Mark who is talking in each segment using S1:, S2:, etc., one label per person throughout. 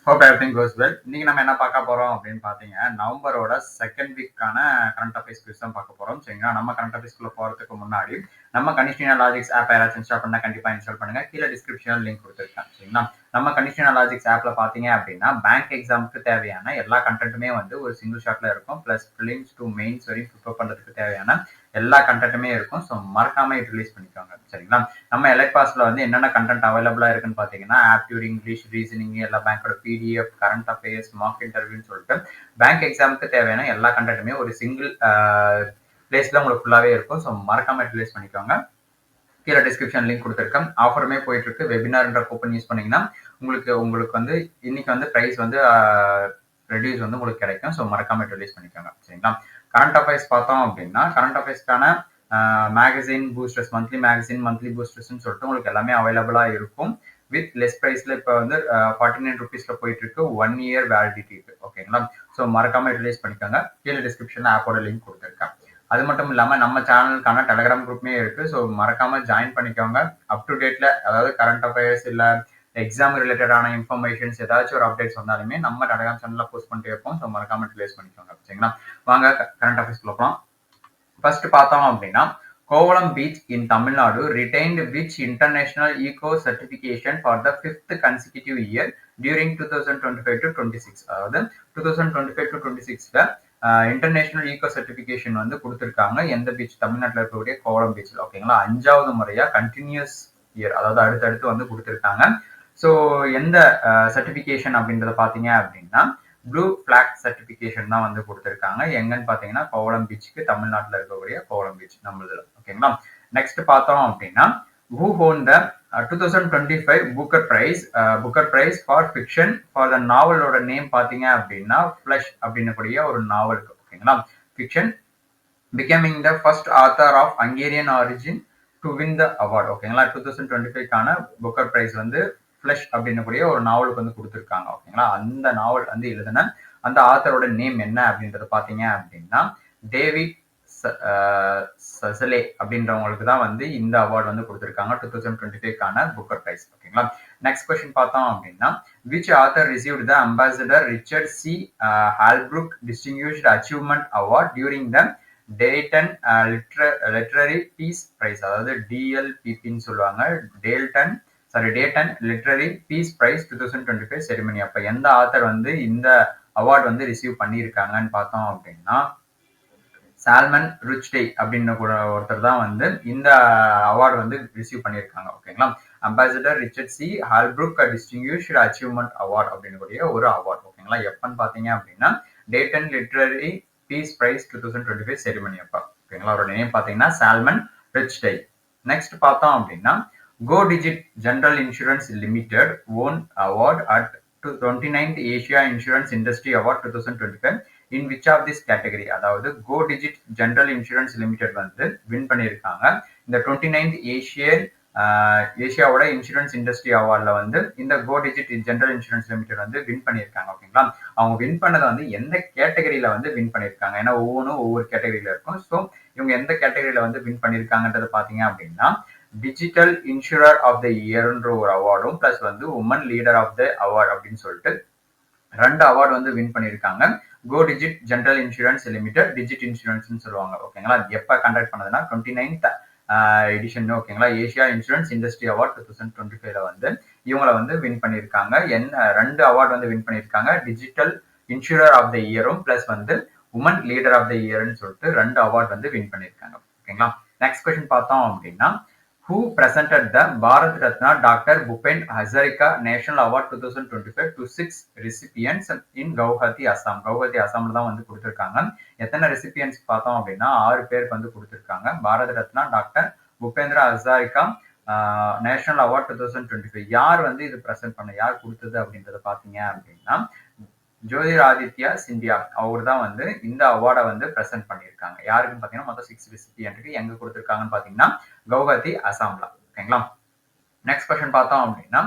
S1: Hope everything கோஸ் well. இன்னைக்கு நம்ம என்ன பார்க்க போறோம் அப்படின்னு பார்த்தீங்க, நவம்பரோட செகண்ட் வீக்கான கரண்ட் அஃபேர்ஸ் குவிஸ் தான் பார்க்க போறோம். சரிங்களா? நம்ம கரண்ட் அஃபேர்ஸ்குள்ள போறதுக்கு முன்னாடி நம்ம கண்டிஷனல் லாஜிக்ஸ் ஆப் யாராச்சும் இன்ஸ்டால் பண்ணா கண்டிப்பா இன்ஸ்டால் பண்ணுங்க. கீழே டிஸ்கிரிப்ஷன்ல லிங்க் கொடுத்துருக்கேன். சரிங்களா? நம்ம கண்டிஷனல் லாஜிக்ஸ் ஆப்ல பாத்தீங்க அப்படின்னா பேங்க் எக்ஸாமுக்கு தேவையான எல்லா கண்டென்ட்டுமே வந்து ஒரு சிங்கிள் ஷாட்ல இருக்கும். பிளஸ் பிலிம்ஸ் டு மெயின்ஸ் வரையும் ப்ரிப்பேர் பண்றதுக்கு தேவையான எல்லா கண்டென்ட்டுமே இருக்கும். ஸோ மறக்காம ரிலீஸ் பண்ணிக்கோங்க. சரிங்களா? நம்ம எலைட் பாஸ்ல வந்து என்னென்ன கண்டென்ட் அவைலபிளா இருக்குன்னு பாத்தீங்கன்னா ஆப்டியூட், இங்கிலீஷ், ரீசனிங், எல்லா பேங்கோட பிடிஎஃப், கரண்ட் அஃபேர்ஸ், மார்க் இன்டர்வியூன்னு சொல்லிட்டு பேங்க் எக்ஸாமுக்கு தேவையான எல்லா கண்டென்ட்டுமே ஒரு சிங்கிள் பிளேஸ்ல உங்களுக்கு ஃபுல்லாவே இருக்கும். ஸோ மறக்காம ரிலீஸ் பண்ணிக்கோங்க. கீழே டிஸ்கிரிப்ஷன் லிங்க் கொடுத்துருக்கேன். ஆஃபருமே போயிட்டு இருக்கு. வெபினார்ன்ற கூப்பன் யூஸ் பண்ணீங்கன்னா உங்களுக்கு வந்து இன்னைக்கு வந்து ப்ரைஸ் வந்து ரெடியூஸ் வந்து உங்களுக்கு கிடைக்கும். ஸோ மறக்காம ரிலீஸ் பண்ணிக்கோங்க. சரிங்களா? கரண்ட் அஃபேர்ஸ் பார்த்தோம் அப்படின்னா கரண்ட் அஃபேர்ஸ்க்கான மேகசின் பூஸ்டர்ஸ், மந்த்லி பூஸ்டர்ஸ்ன்னு சொல்லிட்டு உங்களுக்கு எல்லாமே அவைலபிளா இருக்கும். வித் லெஸ் ப்ரைஸ்ல இப்போ வந்து 49 ருபீஸ்ல போயிட்டு இருக்கு. 1 இயர் வேலிடிட்டி இருக்கு. ஓகேங்களா? ஸோ மறக்காம ரிலீஸ் பண்ணிக்கோங்க. கீழே டிஸ்கிரிப்ஷன்ல ஆப்போட லிங்க் கொடுத்துருக்கேன். அது மட்டும் இல்லாம நம்ம சேனலுக்கான டெலிகிராம் குரூப்மே இருக்கு. ஸோ மறக்காம ஜாயின் பண்ணிக்கோங்க. அப் டு டேட்ல அதாவது கரண்ட் அஃபேர்ஸ் இல்ல எக்ஸாம் ரிலேட்டடான இன்ஃபர்மேஷன்ஸ் ஏதாச்சும் ஒரு அப்டேட்ஸ் வந்தாலுமே நம்ம டெலிகிராம் சேனல்ல போஸ்ட் பண்ணிட்டே இருப்போம். ஸோ மறக்காம ரிலீஸ் பண்ணிக்கோங்க. சரிங்களா? வாங்க கரண்ட் அஃபேர்ஸ் போகலாம். ஃபர்ஸ்ட் பார்த்தோம் அப்படின்னா Kovalam beach in Tamil Nadu retained which international eco certification for the 5th consecutive year during 2025 to 26. அதாவது 2025 to 26ல இன்டர்நேஷனல் ஈகோ சர்டிபிகேஷன் வந்து கொடுத்துருக்காங்க. எந்த பீச்? தமிழ்நாட்டில் இருக்கக்கூடிய கோவளம் பீச்சில். ஓகேங்களா? 5வது முறையா கண்டினியூஸ் இயர், அதாவது அடுத்தடுத்து வந்து கொடுத்துருக்காங்க. ஸோ எந்த சர்டிபிகேஷன் அப்படின்றத பார்த்தீங்க அப்படின்னா ப்ளூ பிளாக் சர்டிபிகேஷன் தான் வந்து கொடுத்துருக்காங்க. எங்கன்னு பாத்தீங்கன்னா கோவளம் பீச்சுக்கு, தமிழ்நாட்டில் இருக்கக்கூடிய கோவளம் பீச் நம்மளதுல. ஓகேங்களா? நெக்ஸ்ட் பார்த்தோம் அப்படின்னா who won the 2025 Booker Prize for fiction for the நாவலோட நேம் பாத்தீங்க அப்படின்னா ஃபிளஷ் அப்படின்னு கூடிய ஒரு நாவலுக்கு. ஓகேங்களா? Fiction becoming the first author of Hungarian origin to win the award. ஓகேங்களா? 2025க்கான புக்கர் பிரைஸ் வந்து ஃபிளஷ் அப்படின்னு கூடிய ஒரு நாவலுக்கு வந்து கொடுத்துருக்காங்க. ஓகேங்களா? அந்த நாவல் வந்து எழுதின அந்த ஆத்தரோட நேம் என்ன அப்படின்றத பாத்தீங்க அப்படின்னா டேவிட் சசலே அப்படின்றவங்களுக்கு தான் வந்து இந்த அவார்டு வந்து கொடுத்துருக்காங்க 2025க்கான புக்கர் பிரைஸ். ஓகேங்களா? நெக்ஸ்ட் கொஸ்டின் பார்த்தோம் அப்படின்னா which author received the ambassador Richard C. Halbrook Distinguished Achievement Award during the Dayton literary peace prize, அதாவது டிஎல்பிபின்னு சொல்லுவாங்க, Dayton literary peace prize 2025 ceremony. அப்ப எந்த ஆத்தர் வந்து இந்த அவார்டு வந்து ரிசீவ் பண்ணியிருக்காங்கன்னு பார்த்தோம் அப்படின்னா சால்மன் ருச்டே அப்படின்னு கூட ஒருத்தர் தான் வந்து இந்த அவார்டு வந்து ரிசீவ் பண்ணியிருக்காங்க. ஓகேங்களா? Ambassador Richard C Holbrooke distinguished achievement award அப்படின்னு கூடிய ஒரு அவார்டு. ஓகேங்களா? எப்பன்னு பாத்தீங்க அப்படின்னா Dayton literary peace prize 2025 ceremony அப்ப. ஓகேங்களா? அவரோட நேம் பாத்தீங்கன்னா சால்மன் ரிச்டே. நெக்ஸ்ட் பார்த்தோம் அப்படின்னா Go Digit general insurance limited won award at 29th Asia insurance industry award 2025 in which of this category. அதாவது Go Digit general insurance limited வந்து win பண்ணியிருக்காங்க. இந்த 29th ஏசியாவோட இன்சூரன்ஸ் இண்டஸ்ட்ரி அவார்ட்ல வந்து இந்த Go Digit general insurance limited வந்து win பண்ணியிருக்காங்க. ஓகேங்களா? அவங்க வின் பண்ணதை வந்து எந்த கேட்டகரியில வந்து வின் பண்ணியிருக்காங்க, ஏன்னா ஒவ்வொன்றும் ஒவ்வொரு கேட்டகரியில இருக்கும். ஸோ இவங்க எந்த கேட்டகரியில வந்து வின் பண்ணியிருக்காங்கன்றது பாத்தீங்க அப்படின்னா டிஜிட்டல் இன்சூரர் ஆஃப் த இயர்ன்ற ஒரு அவார்டும் பிளஸ் வந்து woman leader of the award அப்படின்னு சொல்லிட்டு 2 அவார்டு வந்து வின் பண்ணியிருக்காங்க. Go Digit general insurance limited Digit insurance சொல்லுவாங்க. ஓகேங்களா? எப்ப கண்டக்ட் பண்ணதுன்னா 29th எடிஷன். ஓகேங்களா? ஏசியா இன்சூரன்ஸ் இண்டஸ்ட்ரி அவார்ட் 2025ல வந்து இவங்களை வந்து வின் பண்ணியிருக்காங்க. 2 அவார்டு வந்து வின் பண்ணியிருக்காங்க. டிஜிட்டல் இன்சூரர் ஆஃப் த இயரும் பிளஸ் வந்து உமன் லீடர் ஆஃப் த இயர்னு சொல்லிட்டு 2 அவார்டு வந்து வின் பண்ணியிருக்காங்க. ஓகேங்களா? நெக்ஸ்ட் கொஸ்டின் பார்த்தோம் அப்படின்னா who presented the Bharat Ratna Dr. Bhupen Hazarika National Award 2025 to 6 recipients in Guwahati, Assam. Guwahati, Assamல தான் வந்து கொடுத்திருக்காங்க. எத்தனை ரெசிபியன்ஸ் பார்த்தோம் அப்படின்னா 6 பேருக்கு வந்து கொடுத்திருக்காங்க. Bharat Ratna doctor Bhupendra Hazarika national award 2025. யார் வந்து இது பிரசன்ட் பண்ண, யார் கொடுத்தது அப்படின்றத பாத்தீங்க அப்படின்னா ஜோதிராதித்யா சிந்தியா அவர் தான் வந்து இந்த அவார்டை வந்து பிரசன்ட் பண்ணியிருக்காங்க. யாருக்குன்னு பாத்தீங்கன்னா மொத்தம் 6 ரெசிபியன்ட்டுக்கு. எங்க கொடுத்திருக்காங்கன்னு பாத்தீங்கன்னா கவுஹாத்தி, அசாம்ல. ஓகேங்களா? நெக்ஸ்ட் கொஸ்டின் பார்த்தோம் அப்படின்னா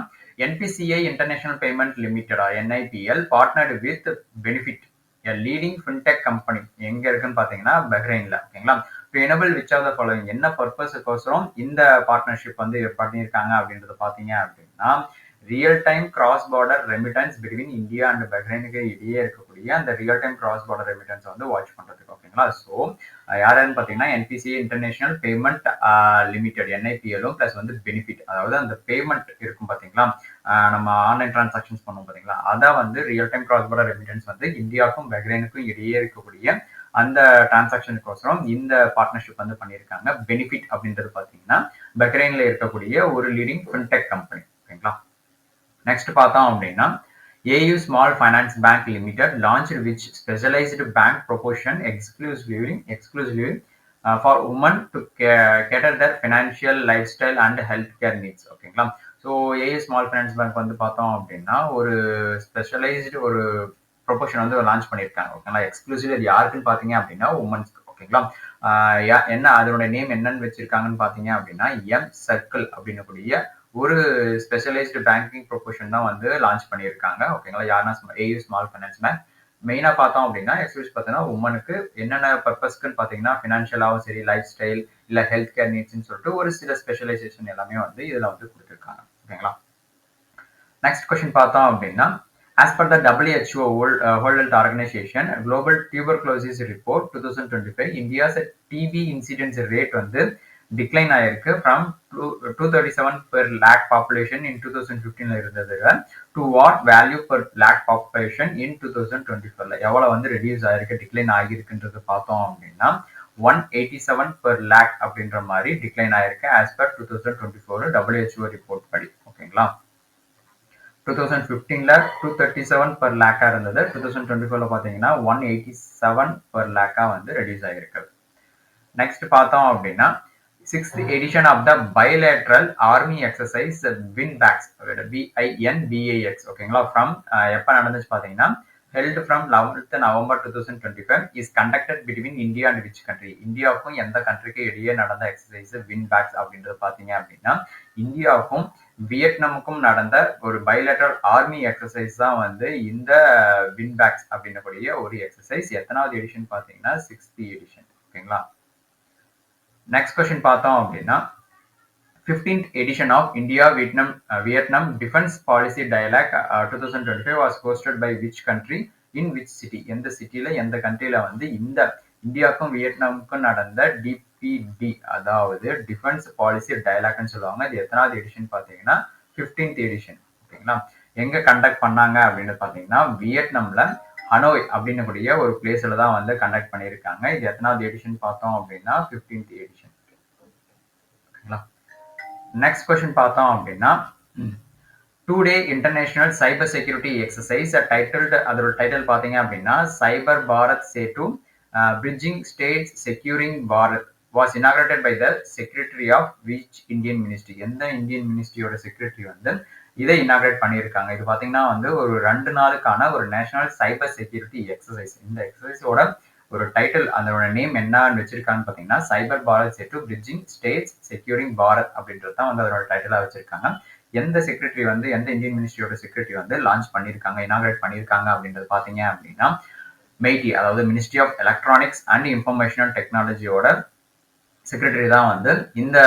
S1: NPCI international payment limited NIPL partnered with Benefit a leading fintech company எங்க இருக்குன்னு பாத்தீங்கன்னா பஹ்ரைன்ல. ஓகேங்களா? To enable which of the following என்ன பர்பஸ்க்கோசரம் இந்த பார்ட்னர்ஷிப் வந்து பண்ணியிருக்காங்க அப்படின்றத பாத்தீங்க அப்படின்னா real time cross border remittance between India and பஹ்ரைனுக்கு இடையே இருக்கக்கூடிய அந்த real time cross border remittance வந்து வாட்ச் பண்றதுக்கு. ஓகேங்களா. ஸோ யாருன்னு பார்த்தீங்கன்னா என்பிசிஐ இன்டர்நேஷனல் பேமெண்ட் லிமிடெட் என்ஐபிஎலும் பிளஸ் வந்து பெனிஃபிட், அதாவது அந்த பேமெண்ட் இருக்கும் பார்த்தீங்களா, நம்ம ஆன்லைன் டிரான்சாக்ஷன்ஸ் பண்ணுவோம் பார்த்தீங்களா, அதான் வந்து real time cross border remittance வந்து இந்தியாவுக்கும் பஹ்ரைனுக்கும் இடையே இருக்கக்கூடிய அந்த டிரான்சாக்ஷனுக்கோசரம் இந்த பார்ட்னர்ஷிப் வந்து பண்ணியிருக்காங்க. பெனிஃபிட் அப்படின்றது பார்த்தீங்கன்னா பஹ்ரைன்ல இருக்கக்கூடிய ஒரு லீடிங் ஃபின்டெக் கம்பெனி. ஓகேங்களா. நெக்ஸ்ட் பார்த்தோம் அப்படின்னா AU Small Finance Bank Limited launched which specialized bank proposition exclusively for women to cater their financial lifestyle and healthcare needs. ஓகேங்களா. So AU Small Finance Bank வந்து பார்த்தோம் அப்படின்னா ஒரு ஸ்பெஷலைஸ்டு ஒரு proportion வந்து லான்ச் பண்ணியிருக்காங்க. ஓகேங்களா. எக்ஸ்க்ளூசிவ் அது யாருக்குன்னு பார்த்தீங்க அப்படின்னா உமன்ஸ்க்கு. ஓகேங்களா. என்ன அதோட நேம் என்னன்னு வச்சிருக்காங்கன்னு பார்த்தீங்க அப்படின்னா எம் சர்க்கிள் அப்படின்னு கூடிய ஒரு ஸ்பெஷலைஸ்டு பேங்கிங் ப்ரொபோஷன் தான் வந்து லான்ச் பண்ணியிருக்காங்க. ஓகேங்களா. யாருன்னா AU ஸ்மால் ஃபைனான்ஸ் பேங்க். மெயினாக பார்த்தோம் அப்படின்னா எக்ஸ்க்ளூசிவ் பார்த்தீங்கன்னா உமனுக்கு என்னென்ன பர்பஸ்க்குன்னு பார்த்தீங்கன்னா ஃபினான்ஷியலாகவும் சரி, லைஃப் ஸ்டைல் இல்லை ஹெல்த் கேர் நீட்ஸ்ன்னு சொல்லிட்டு ஒரு சில ஸ்பெஷலைசேஷன் எல்லாமே வந்து இதில் வந்து கொடுத்துருக்காங்க. ஓகேங்களா. நெக்ஸ்ட் கொஸ்டின் பார்த்தோம் அப்படின்னா as per the WHO World Health Organization Global Tuberculosis Report 2025, India's TB incidence rate வந்து டிக்ளைன் ஆயிருக்கு from 237 per lakh population in 2015 இருந்தது to what value per lakh population in 2024. எவ்வளவு வந்து ரெடியூஸ் ஆயிருக்கு, டிக்ளைன் ஆகிருக்குன்றது பார்த்தோம் அப்படின்னா 187 per lakh அப்படின்ற மாதிரி டிக்ளைன் ஆயிருக்கு as per 2024 WHO ரிப்போர்ட் படி. ஓகேங்களா. 2015ல 237 per lakh இருந்தது, 2024ல பாத்தீங்கன்னா 187 per lakh வந்து ரெடியூஸ் ஆகிருக்கு. நெக்ஸ்ட் பார்த்தோம் அப்படின்னா 6th edition of the bilateral army exercise WINBAX WINBAX. ஓகேங்களா. ஃப்ரம் எப்ப நடந்துச்சு பாத்தீங்கன்னா held from 11th November 2025 is conducted between India and which country. இந்தியாவுக்கும் எந்த கண்ட்ரிக்கு இடையே நடந்த எக்ஸசைஸ் WINBAX அப்படின்றது பாத்தீங்க அப்படின்னா இந்தியாவுக்கும் வியட்நாமுக்கும் நடந்த ஒரு பைலேட்டரல் ஆர்மி எக்ஸசைஸ் தான் வந்து இந்த WINBAX அப்படின்னக்கூடிய ஒரு எக்ஸசைஸ். எத்தனாவது எடிஷன் பாத்தீங்கன்னா 6th எடிஷன். ஓகேங்களா. நெக்ஸ்ட் கொஸ்டின் பார்த்தோம் அப்படின்னா 15th edition of India-Vietnam Defense Policy Dialogue 2025 was hosted by which country in which city. எந்த சிட்டில எந்த கண்ட்ரியில வந்து இந்த இந்தியாவுக்கும் வியட்நாமுக்கும் நடந்த DPD அதாவது டிஃபென்ஸ் பாலிசி டயலாக்னு சொல்லுவாங்க. இது எத்தனாவது எடிஷன் பார்த்தீங்கன்னா 15th எடிஷன். ஓகேங்களா. எங்க கண்டக்ட் பண்ணாங்க அப்படின்னு பார்த்தீங்கன்னா வியட்நாம்ல ஹனோய் அப்படின்னு கூடிய ஒரு பிளேஸ்ல தான் வந்து கண்டக்ட் பண்ணியிருக்காங்க. இது எத்தனாவது எடிஷன் பார்த்தோம் அப்படின்னா 15th எடிஷன். ஓகேங்களா. நெக்ஸ்ட் கொஸ்டின் பார்த்தோம் அப்படின்னா 2-day international cyber security exercise titled, அதோட டைட்டில் பார்த்தீங்க அப்படின்னா cyber Bharat Setu bridging states securing Bharat was inaugurated by the secretary of which Indian ministry. எந்த இந்தியன் மினிஸ்ட்ரியோட செக்ரட்டரி வந்து இதை இனாகிரேட் பண்ணியிருக்காங்க. இது பார்த்தீங்கன்னா வந்து ஒரு 2 நாளுக்கான ஒரு நேஷனல் சைபர் செக்யூரிட்டி எக்ஸசைஸ். இந்த எக்ஸசைஸோட ஒரு டைட்டில் அதோட நேம் என்னன்னு வச்சிருக்காங்கன்னு பார்த்தீங்கன்னா சைபர் Bharat Setu bridging states securing Bharat அப்படின்றது தான் வந்து அதோட டைட்டிலாக வச்சிருக்காங்க. எந்த செக்ரட்டரி வந்து எந்த இந்தியன் மினிஸ்ட்ரியோட செக்ரட்டரி வந்து லான்ச் பண்ணியிருக்காங்க, இனாகிரேட் பண்ணியிருக்காங்க அப்படின்றது பார்த்தீங்க அப்படின்னா மெய்டி, அதாவது ministry of electronics and informational டெக்னாலஜியோட செக்ரட்டரி தான் வந்து இந்த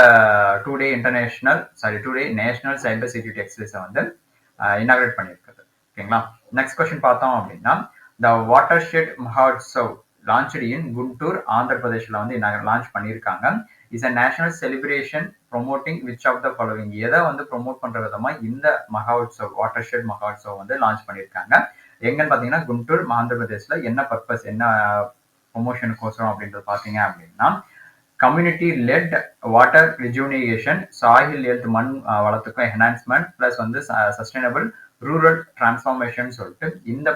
S1: 2-day நேஷனல் சைபர் செக்யூரிட்டி எக்ஸசைஸை வந்து இனாகிரேட் பண்ணியிருக்காரு. ஓகேங்களா. நெக்ஸ்ட் கொஸ்டின் பார்த்தோம் அப்படின்னா the watershed Mahotsav launched in Guntur Andhra பிரதேஷ்ல வந்து லான்ச் பண்ணியிருக்காங்க. Is a national celebration promoting which of the following. எதை வந்து ப்ரொமோட் பண்ற விதமா இந்த மஹோத்சவ் வாட்டர்ஷெட் மஹோத்சவ் வந்து லான்ச் பண்ணியிருக்காங்க. எங்கன்னு பாத்தீங்கன்னா குண்டூர் ஆந்திர பிரதேஷ்ல. என்ன பர்பஸ், என்ன ப்ரொமோஷனுக்கோசரம் அப்படின்றது பாத்தீங்க அப்படின்னா community let water rejuvenation, soil health மண் வளத்துக்கும் என்ஹான்ஸ்மெண்ட் பிளஸ் வந்து சஸ்டைனபிள் ரூரல் டிரான்ஸ்ஃபார்மேஷன் சொல்லிட்டு இந்த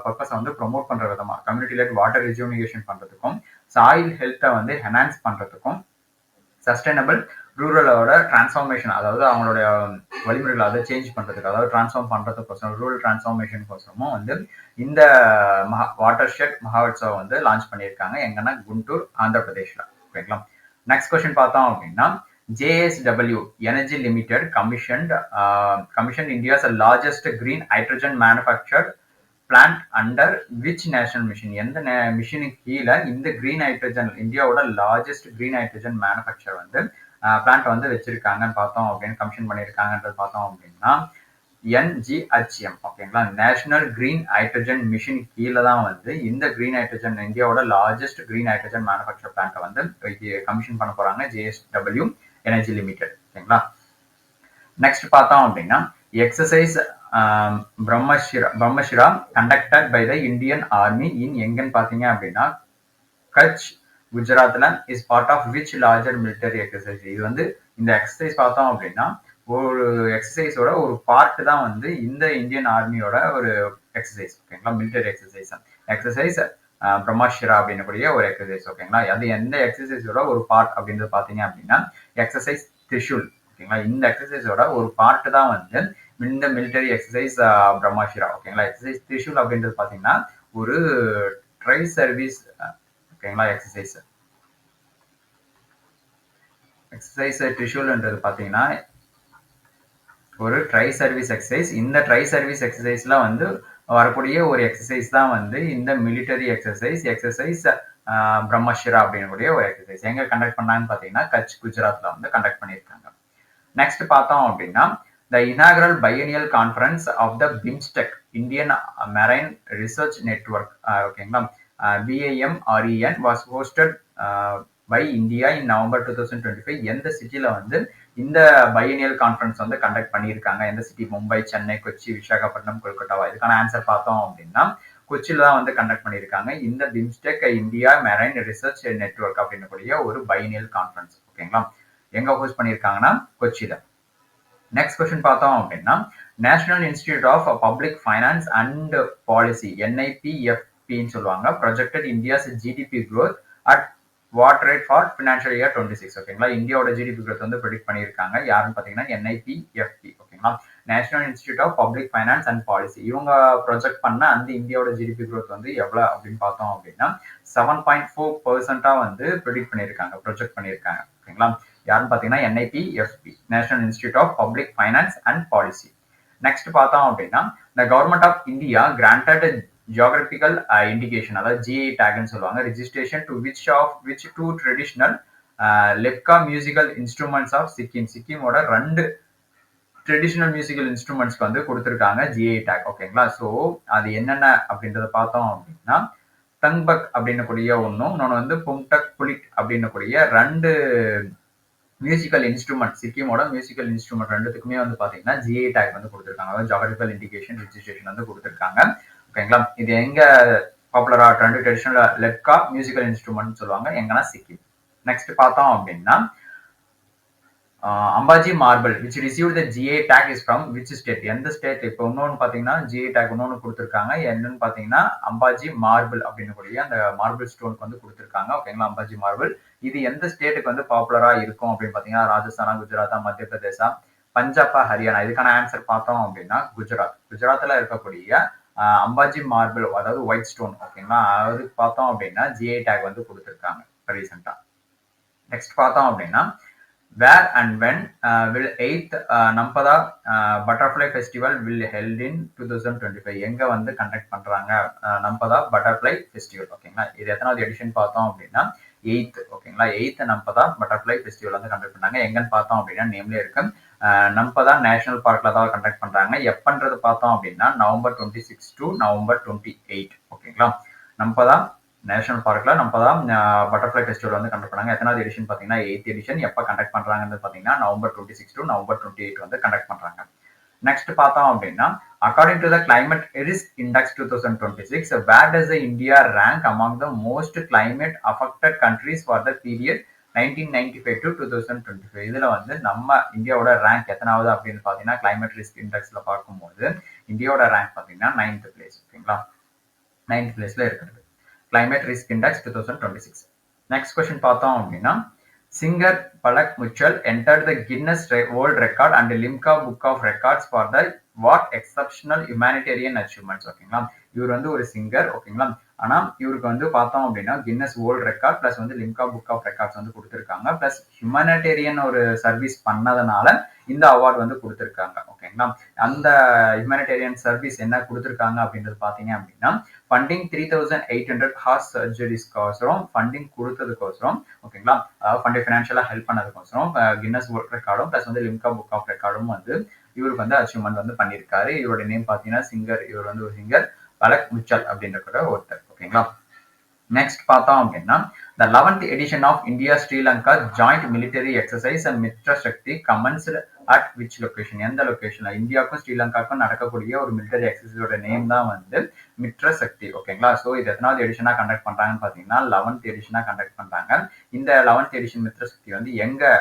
S1: பர்பஸை வந்து ப்ரொமோட் பண்ற விதமா கம்யூனிட்டி லெட் வாட்டர் ரிஜுவனேஷன் பண்றதுக்கும் சாயில் ஹெல்த்தை வந்து என்ஹான்ஸ் பண்றதுக்கும் சஸ்டைனபிள் ரூரலோட டிரான்ஸ்ஃபார்மேஷன், அதாவது அவங்களோட வழிமுறைகளை அதை சேஞ்ச் பண்றதுக்கு, அதாவது டிரான்ஸ்ஃபார்ம் பண்றதுக்கோசரம் ரூரல் டிரான்ஸ்ஃபார்மேஷனுக்கோசரமும் வந்து இந்த வாட்டர்ஷெட் மஹோத்சவ் வந்து லான்ச் பண்ணியிருக்காங்க. எங்கன்னா குண்டூர் ஆந்திர பிரதேஷ்ல. ஓகேங்களா. நெக்ஸ்ட் கொஸ்டின் பார்த்தோம் அப்படின்னா JSW Energy Limited commissioned India's largest green hydrogen manufactured plant under which national mission. எந்த மிஷனுக்கு கீழே இந்த கிரீன் ஹைட்ரஜன் இந்தியாவோட லார்ஜஸ்ட் கிரீன் ஹைட்ரஜன் மேனுஃபேக்சர் வந்து பிளான்ட் வந்து வச்சிருக்காங்கன்னு பார்த்தோம் அப்படின்னு கமிஷன் பண்ணியிருக்காங்கன்றது பார்த்தோம் அப்படின்னா NGHM ஓகேங்களா, நேஷனல் கிரீன் ஹைட்ரஜன் மிஷன் கீழே தான் வந்து இந்த கிரீன் ஹைட்ரஜன் இந்தியாவோட லார்ஜஸ்ட் கிரீன் ஹைட்ரஜன் மேனுஃபேக்சர் பிளான்ட்டை வந்து கமிஷன் பண்ண போறாங்க JSW எனர்ஜி லிமிடெட். ஓகேங்களா. நெக்ஸ்ட் பார்த்தோம் அப்படின்னா exercise Brahmashira conducted by the Indian army in எங்கன்னு பார்த்தீங்க அப்படின்னா கட்ச் குஜராத்ல is part of which larger military exercise. இது வந்து இந்த எக்ஸசைஸ் பார்த்தோம் அப்படின்னா ஒரு எக்ஸசைஸோட ஒரு பார்ட் தான் வந்து இந்த இந்தியன் ஆர்மியோட ஒரு எக்ஸசைஸ். ஓகேங்களா, மிலிட்டரி எக்ஸசைஸ் பிரம்மஷிரா அப்படின்னக்கூடிய ஒரு எக்ஸசைஸ். ஓகேங்களா, அது எந்த எக்ஸசைஸோட ஒரு பார்ட் அப்படின்றது பார்த்தீங்க அப்படின்னா எக்ஸசைஸ் திரிஷூல். ஓகேங்களா, இந்த எக்ஸசைஸோட ஒரு பார்ட் தான் வந்து இந்த மிலிட்டரி எக்ஸசைஸ் பிரம்மஷிரா. ஓகேங்களா, எக்ஸசைஸ் திரிஷூல் அப்படின்றது பார்த்தீங்கன்னா ஒரு ட்ரை சர்வீஸ். ஓகேங்களா, எக்ஸசைஸ் திரிஷூல்ன்றது பார்த்தீங்கன்னா ஒரு ட்ரை சர்வீஸ் எக்ஸசைஸ். இந்த ட்ரை சர்வீஸ் எக்ஸசைஸ்ல வந்து வரக்கூடிய ஒரு எக்ஸசைஸ் தான் வந்து இந்த மிலிட்டரி எக்ஸசைஸ் பிரம்மஷிரா அப்படின்னக்கூடிய ஒரு எக்ஸசைஸ். எங்க கண்டக்ட் பண்ணாங்கன்னு பார்த்தீங்கன்னா கட்ச் குஜராத்ல வந்து கண்டக்ட் பண்ணியிருக்காங்க. நெக்ஸ்ட் பார்த்தோம் அப்படின்னா the inaugural biennial conference of the BIMSTEC Indian marine research network ஓகேங்களா BIMREN was hosted by India in November 2025. எந்த சிட்டில வந்து இந்த பையனியல் கான்ஃபரன்ஸ் வந்து கண்டக்ட் பண்ணியிருக்காங்க? எந்த சிட்டி? மும்பை, சென்னை, கொச்சி, விசாகப்பட்டினம், கொல்கட்டாவா? இதுக்கான ஆன்சர் பார்த்தோம் அப்படின்னா கொச்சியில தான் வந்து கண்டக்ட் பண்ணியிருக்காங்க இந்த BIMSTEC India marine research network அப்படின்னு கூடிய ஒரு பையனியல் கான்ஃபரன்ஸ். ஓகேங்களா, எங்க ஹோஸ்ட் பண்ணியிருக்காங்கன்னா கொச்சியில. நெக்ஸ்ட் கொஸ்டின் பார்த்தோம் அப்படின்னா national institute of public finance and policy NIPFPன்னு சொல்லுவாங்க projected India's GDP growth at what rate for financial year 26. ஓகேங்களா, இந்தியாவோட GDP growth வந்து ப்ரெடிக்ட் பண்ணியிருக்காங்க. யாருன்னு பார்த்தீங்கன்னா NIPFP. ஓகேங்களா, National institute of public finance and Policy. இவங்க ப்ரொஜெக்ட் பண்ண அந்த இந்தியாவோட GDP growth வந்து எவ்வளவு அப்படின்னு பார்த்தோம் அப்படின்னா 7.4% வந்து ப்ரெடிக்ட் பண்ணியிருக்காங்க, ப்ரொஜெக்ட் பண்ணியிருக்காங்க. ஓகேங்களா, யாருன்னு பார்த்தீங்கன்னா NIPFP, national institute of public finance and policy. Next பார்த்தோம் அப்படின்னா the government of India granted geographical indication, அதாவது GI டேக்னு சொல்லுவாங்க, registration to which two traditional Lepcha musical instruments of Sikkim. சிக்கிமோட 2 ட்ரெடிஷனல் மியூசிக்கல் இன்ஸ்ட்ருமெண்ட்ஸ்க்கு வந்து கொடுத்துருக்காங்க GI டேக். ஓகேங்களா, ஸோ அது என்னென்ன அப்படின்றத பார்த்தோம் அப்படின்னா தங்பக் அப்படின்னு கூடிய ஒன்றும், இன்னொன்று வந்து பும்டக் புலிட் அப்படின்னு கூடிய 2 மியூசிக்கல் இன்ஸ்ட்ருமெண்ட், சிக்கிமோட மியூசிக்கல் இன்ஸ்ட்ருமெண்ட் 2த்துக்குமே வந்து பாத்தீங்கன்னா GI டேக் வந்து கொடுத்துருக்காங்க, அதாவது ஜியோகிராபிக்கல் இண்டிகேஷன் ரிஜிஸ்ட்ரேஷன் வந்து கொடுத்துருக்காங்க. ஓகேங்களா, இது எங்க பாப்புலரா 2 ட்ரெடிஷனல் லெப்கா மியூசிக்கல் இன்ஸ்ட்ருமெண்ட் சொல்லுவாங்க, எங்கன்னா சிக்கிம். நெக்ஸ்ட் பார்த்தோம் அப்படின்னா Ambaji marble which receive the GI take is from which state. எந்த ஸ்டேட்? இப்போ இன்னொன்று பார்த்தீங்கன்னா GI டேக் இன்னொன்று கொடுத்துருக்காங்க, என்னன்னு பார்த்தீங்கன்னா அம்பாஜி மார்பிள் அப்படின்னு கூடிய அந்த மார்பிள் ஸ்டோனுக்கு வந்து கொடுத்துருக்காங்க. ஓகேங்களா, அம்பாஜி மார்பிள் இது எந்த ஸ்டேட்டுக்கு வந்து பாப்புலரா இருக்கும் அப்படின்னு பார்த்தீங்கன்னா ராஜஸ்தானா, குஜராத்தா, மத்திய பிரதேசா, பஞ்சாபா, ஹரியானா? இதுக்கான ஆன்சர் பார்த்தோம் அப்படின்னா குஜராத். குஜராத்ல இருக்கக்கூடிய அம்பாஜி மார்பிள், அதாவது ஒயிட் ஸ்டோன். ஓகேங்களா, அதுக்கு பார்த்தோம் அப்படின்னா GI டேக் வந்து கொடுத்துருக்காங்க ரீசெண்டா. நெக்ஸ்ட் பார்த்தோம் அப்படின்னா where and when will 8th Nampada butterfly festival will held in 2025. எங்க வந்து கண்டக்ட் பண்றாங்க நம்பதா பட்டர்ஃப்ளை ஃபெஸ்டிவல். ஓகேங்களா, இது எத்தனாவது எடிஷன் பார்த்தோம் அப்படின்னா 8th. ஓகேங்களா, 8th நம்பதா பட்டர்ஃப்ளை ஃபெஸ்டிவல் வந்து கண்டக்ட் பண்ணாங்க. எங்கன்னு பார்த்தோம் அப்படின்னா நேம்ல இருக்கு நம்பதா நேஷனல் பார்க்ல தான் கண்டக்ட் பண்றாங்க. எப்பன்றது பார்த்தோம் அப்படின்னா நவம்பர் 26 டு நவம்பர் 28. ஓகேங்களா, நம்பதா நேஷனல் பார்க்ல நம்ம தான் பட்டர்ஃப்ளை ஃபெஸ்டிவல் வந்து கண்டக்ட் பண்ணாங்க. எத்தனாவது எடிஷன் பார்த்தீங்கன்னா 8th எடிஷன். எப்போ கண்டக்ட் பண்றாங்கன்னு பார்த்தீங்கன்னா நவம்பர் 26 டு நவம்பர் 28 வந்து கண்டக்ட் பண்றாங்க. நெக்ஸ்ட் பார்த்தோம் அப்படின்னா according to the Climate risk index 2026 where does India rank among the most climate affected countries for the period 1995 to 2025. இதுல வந்து நம்ம இந்தியாவோட ரேங்க் எத்தனாவது அப்படின்னு பார்த்தீங்கன்னா கிளைமேட் ரிஸ்க் இண்டெக்ஸ்ல பார்க்கும்போது இந்தியாவோட ரேங்க் பார்த்தீங்கன்னா 9th பிளேஸ். ஓகேங்களா, 9th பிளேஸ்ல இருக்கிறது climate risk index 2026. Next question பார்த்தோம் அப்படின்னா singer Palak Muchhal entered the Guinness world record and Limca book of records for the what exceptional humanitarian achievements. ஓகேங்களா, இவர் வந்து ஒரு சிங்கர். ஓகேங்களா, ஆனா இவருக்கு வந்து பார்த்தோம் அப்படின்னா கின்னஸ் வேர்ல்ட் ரெக்கார்ட் பிளஸ் வந்து லிம்கா புக் ஆஃப் ரெக்கார்ட்ஸ் வந்து கொடுத்துருக்காங்க. பிளஸ் ஹியூமானிட்டேரியன் ஒரு சர்வீஸ் பண்ணதுனால இந்த அவார்டு வந்து கொடுத்துருக்காங்க. ஓகேங்களா, அந்த ஹியூமானிட்டேரியன் சர்வீஸ் என்ன கொடுத்துருக்காங்க அப்படின்றது பார்த்தீங்க அப்படின்னா ஃபண்டிங் 3800 ஹார்ட் சர்ஜரிஸ்க்கோசரம் ஃபண்டிங் கொடுத்ததுக்கோசரம். ஓகேங்களா, ஃபண்டிங் ஃபினான்ஷியலா ஹெல்ப் பண்ணதுக்கோசரம் கின்னஸ் வேர்ல்ட் ரெக்கார்டும் பிளஸ் வந்து லிம்கா புக் ஆஃப் ரெக்கார்டும் வந்து இவருக்கு வந்து அச்சீவ்மெண்ட் வந்து பண்ணியிருக்காரு. இவரோட நேம் பார்த்தீங்கன்னா இவர் வந்து ஒரு சிங்கர் பலக் முச்சல் அப்படின்ற கூட ஒருத்தர். ஓகேங்களா. நெக்ஸ்ட் பார்த்தோம் அப்படின்னா the 11th edition of India Sri Lanka joint military exercise and Mitra Shakti commenced at which location? எந்த லொகேஷன்ல இந்தியாவுக்கும் ஸ்ரீலங்காவுக்கும் நடக்கக்கூடிய ஒரு மிலிட்டரி எக்ஸசைஸோட நேம் தான் வந்து மித்ர சக்தி. ஓகேங்களா. ஸோ இது எத்தனாவது எடிஷனா கண்டக்ட் பண்றாங்கன்னு பாத்தீங்கன்னா 11th எடிஷனா கண்டக்ட் பண்றாங்க. இந்த 11th எடிஷன் மித்ர சக்தி வந்து எங்க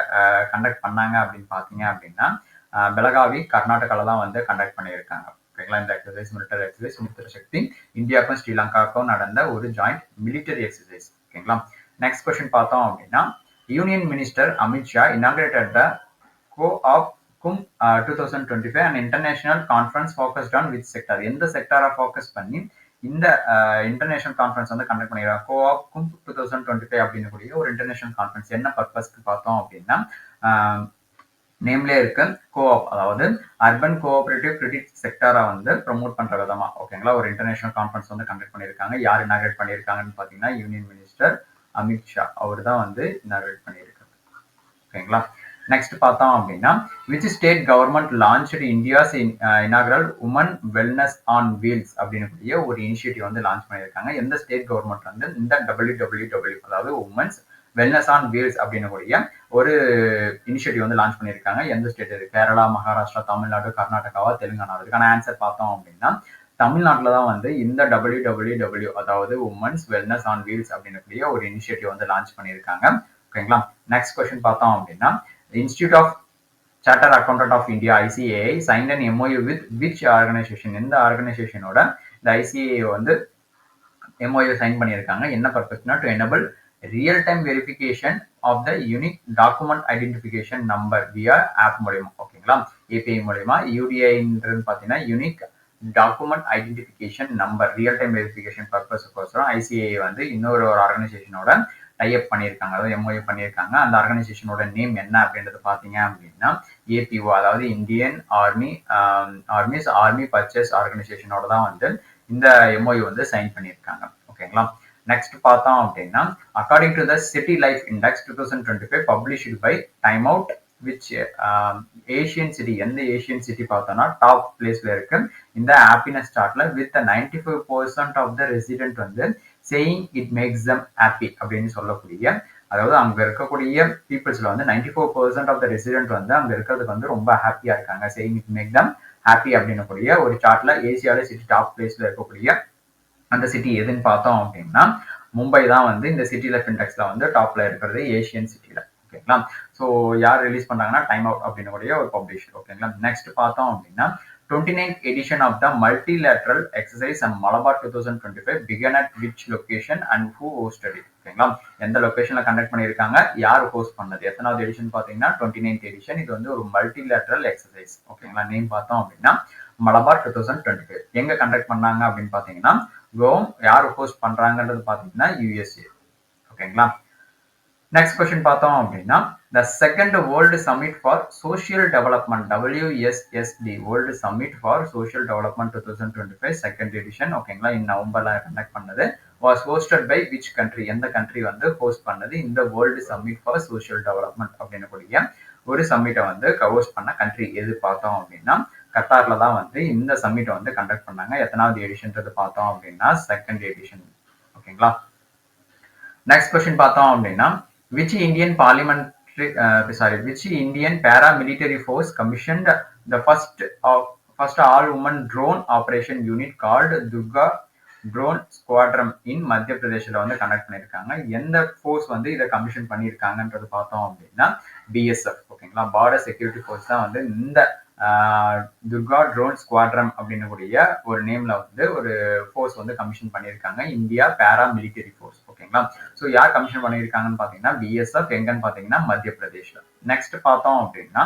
S1: கண்டக்ட் பண்ணாங்க அப்படின்னு பாத்தீங்க அப்படின்னா பெலகாவி கர்நாடகால தான் வந்து கண்டக்ட் பண்ணியிருக்காங்க. ஓகேங்களா. இந்த எக்ஸசைஸ் மிலிட்டரி எக்ஸசைஸ் மித்ர சக்தி இந்தியாவுக்கும் ஸ்ரீலங்காவுக்கும் நடந்த ஒரு ஜாயிண்ட் மிலிட்டரி எக்ஸசைஸ். ஓகேங்களா. நெக்ஸ்ட் கொஸ்டின் பார்த்தோம் அப்படின்னா யூனியன் மினிஸ்டர் அமித்ஷா இனாகிரேட்டட் த co-op கும் 2025 an international conference focused on which sector? எந்த செக்டாரை ஃபோக்கஸ் பண்ணி இந்த இன்டர்நேஷனல் கான்ஃபரன்ஸ் வந்து கண்டக்ட் பண்ணிடுறாங்க. co-op கும் 2025 அப்படின்னு கூடிய ஒரு இன்டர்நேஷனல் கான்ஃபரன்ஸ் என்ன பர்பஸ்க்கு பார்த்தோம் அப்படின்னா நேம்லே இருக்கு கோஆப், அதாவது அர்பன் கோஆபரேட்டிவ் கிரெடிட் செக்டாரை வந்து ப்ரமோட் பண்ற விதமா. ஓகேங்களா. ஒரு இன்டர்நேஷனல் கான்ஃபரன்ஸ் வந்து கண்டக்ட் பண்ணியிருக்காங்க. யார் இனாகிரேட் பண்ணியிருக்காங்கன்னு பாத்தீங்கன்னா யூனியன் மினிஸ்டர் அமித்ஷா அவர் தான் வந்து இனாகிரேட் பண்ணியிருக்காங்க. ஓகேங்களா. நெக்ஸ்ட் பார்த்தோம் அப்படின்னா which state government launched India's inaugural woman wellness on wheels அப்படின்னு கூடிய ஒரு இனிஷியேட்டிவ் வந்து லான்ச் பண்ணியிருக்காங்க. எந்த ஸ்டேட் கவர்மெண்ட் வந்து இந்த WWW அதாவது உமன்ஸ் வெல்னஸ் ஆன் வீல்ஸ் அப்படின்னு கூடிய ஒரு இனிஷியேட்டிவ் வந்து லான்ச் பண்ணியிருக்காங்க. எந்த ஸ்டேட் இது? கேரளா, மகாராஷ்டிரா, தமிழ்நாடு, கர்நாடகாவா, தெலுங்கானா? இதுக்கான ஆன்சர் பார்த்தோம் அப்படின்னா தமிழ்நாட்டில் தான் வந்து இந்த WWW அதாவது உமன்ஸ் வெல்னஸ் ஆன் வீல்ஸ் அப்படின்னு கூடிய ஒரு இனிஷியேட்டிவ் வந்து லான்ச் பண்ணியிருக்காங்க. ஓகேங்களா. நெக்ஸ்ட் கொஸ்டின் பார்த்தோம் அப்படின்னா Institute of Chartered Accountant of India ICAI signed an MOU with which organization? எந்த ஆர்கனைசேஷனோட இந்த ICAI வந்து MOU சைன் பண்ணியிருக்காங்க. என்ன பர்பஸ்னா to enable real time verification of the unique document identification number via app மூலமா. ஓகேங்களா. API மூலமா UDIன்றது பார்த்தீங்கன்னா unique document identification number real time verification பர்பஸ்க்கோசரம் ICAI வந்து இன்னொரு ஒரு டைப் பண்ணியிருக்காங்க, அதாவது MOU பண்ணியிருக்காங்க. அந்த ஆர்கனைசேஷனோட நேம் என்ன அப்படின்றது பார்த்தீங்க அப்படின்னா APO அதாவது இந்தியன் ஆர்மி பர்ச்சேஸ் ஆர்கனைசேஷனோட தான் வந்து இந்த MOU வந்து சைன் பண்ணியிருக்காங்க. ஓகேங்களா. நெக்ஸ்ட் பார்த்தோம் அப்படின்னா according to the city life index 2025 published by Time Out which Asian city, எந்த ஏஷியன் சிட்டி பார்த்தோம்னா டாப் பிளேஸ்ல இருக்கு இந்த ஹாப்பினஸ் சார்ட்ல வித் 95% ஆஃப் த ரெசிடென்ட் வந்து saying it makes them happy அப்படின்னு சொல்லக்கூடிய, அதாவது அங்க இருக்கக்கூடிய பீப்புள்ஸ்ல வந்து 94% ஆஃப் த ரெசிடென்ட் வந்து அங்க இருக்கிறதுக்கு வந்து ரொம்ப ஹாப்பியா இருக்காங்க. Saying it make them happy அப்படின்னு கூடிய ஒரு சார்ட்ல ஏசியால சிட்டி டாப் பிளேஸ்ல இருக்கக்கூடிய அந்த சிட்டி எதுன்னு பார்த்தோம் அப்படின்னா மும்பை தான் வந்து இந்த சிட்டி லைஃப் இண்டெக்ஸ்ல வந்து டாப்ல இருக்கிறது ஏஷியன் சிட்டில. ஓகேங்களா. ஸோ யார் ரிலீஸ் பண்றாங்கன்னா டைம் அவுட் அப்படின்னு கூடிய ஒரு பப்ளிஷர். ஓகேங்களா. நெக்ஸ்ட் பார்த்தோம் அப்படின்னா 29th edition of the multilateral exercise and Malabar 2025 began at which location and who hosted it? ஓகேங்களா. எந்த லொகேஷன்ல கண்டக்ட் பண்ணியிருக்காங்க, யார் ஹோஸ்ட் பண்ணது, எத்தனாவது எடிஷன் பார்த்தீங்கன்னா 29th எடிஷன். இது வந்து ஒரு மல்டிலேட்டரல் எக்ஸசைஸ். ஓகேங்களா. நேம் பார்த்தோம் அப்படின்னா மலபார் 2025. எங்க கண்டக்ட் பண்ணாங்க அப்படின்னு பார்த்தீங்கன்னா கோவம். யார் ஹோஸ்ட் பண்றாங்கன்றது பார்த்தீங்கன்னா USA. ஓகேங்களா. நெக்ஸ்ட் கொஸ்டின் பார்த்தோம் அப்படின்னா the second World Summit for Social Development WSSD World Summit for Social Development 2025 second edition. ஓகேங்களா. நவம்பர்ல கண்டக்ட் பண்ணது was hosted by which country, எந்த கண்ட்ரி வந்து ஹோஸ்ட் பண்ணது இந்த World Summit for Social Development அப்படின்னு கூடிய ஒரு சமிட்டை வந்து ஹோஸ்ட் பண்ண கண்ட்ரி எது பார்த்தோம் அப்படின்னா கத்தார்ல தான் வந்து இந்த சமிட்டை வந்து கண்டக்ட் பண்ணாங்க. எத்தனாவது எடிஷன்றது பார்த்தோம் அப்படின்னா செகண்ட் எடிஷன். ஓகேங்களா. நெக்ஸ்ட் கொஸ்டின் பார்த்தோம் அப்படின்னா which Indian paramilitary force commissioned the first all-woman drone operation unit called Durga Drone Squadron in மத்திய பிரதேஷ்ல வந்து கண்டக்ட் பண்ணியிருக்காங்க. எந்த ஃபோர்ஸ் வந்து இதை கமிஷன் பண்ணியிருக்காங்கன்றது பார்த்தோம் அப்படின்னா BSF. ஓகேங்களா. பார்டர் செக்யூரிட்டி ஃபோர்ஸ் தான் வந்து இந்த துர்கா ட்ரோன் ஸ்குவாட்ரன் அப்படின்னு கூடிய ஒரு நேம்ல வந்து ஒரு ஃபோர்ஸ் வந்து கமிஷன் பண்ணியிருக்காங்க. India paramilitary force. ஓகேங்களா. ஸோ யார் கமிஷன் பண்ணியிருக்காங்கன்னு பார்த்தீங்கன்னா BSF. எங்கன்னு பார்த்தீங்கன்னா மத்திய பிரதேஷ்ல. நெக்ஸ்ட் பார்த்தோம் அப்படின்னா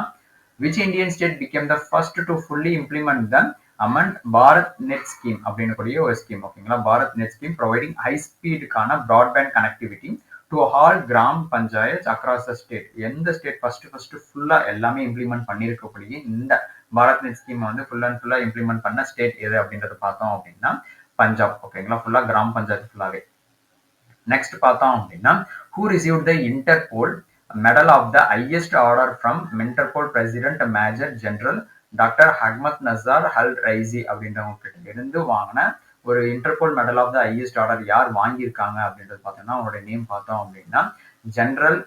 S1: which Indian state became the first to fully implement the அமன் பாரத் நெட் ஸ்கீம் அப்படின்னு கூடிய ஒரு ஸ்கீம். ஓகேங்களா. Bharat net scheme providing high ஸ்பீடுக்கான broadband connectivity to all gram panchayat across the state. எந்த ஸ்டேட் ஃபர்ஸ்ட் ஃபுல்லா எல்லாமே இம்ப்ளிமெண்ட் பண்ணியிருக்கக்கூடிய இந்த பாரத் நெட் ஸ்கீம் வந்து ஃபுல் அண்ட் ஃபுல்லா இம்ப்ளிமெண்ட் பண்ண ஸ்டேட் எது அப்படின்றத பார்த்தோம் அப்படின்னா பஞ்சாப். ஓகேங்களா. ஃபுல்லா கிராம் பஞ்சாயத்து ஃபுல்லாவே. நெக்ஸ்ட் பார்த்தோம் அப்படின்னா who received the Interpol medal of the highest order from Interpol president major general doctor Ahmed Naser Al Raisi அப்படின்றவங்க கிட்ட இருந்து வாங்கின ஒரு Interpol medal of the highest order யார் வாங்கியிருக்காங்க அப்படின்றது பார்த்தோம்னா அவங்களுடைய நேம் பார்த்தோம் அப்படின்னா general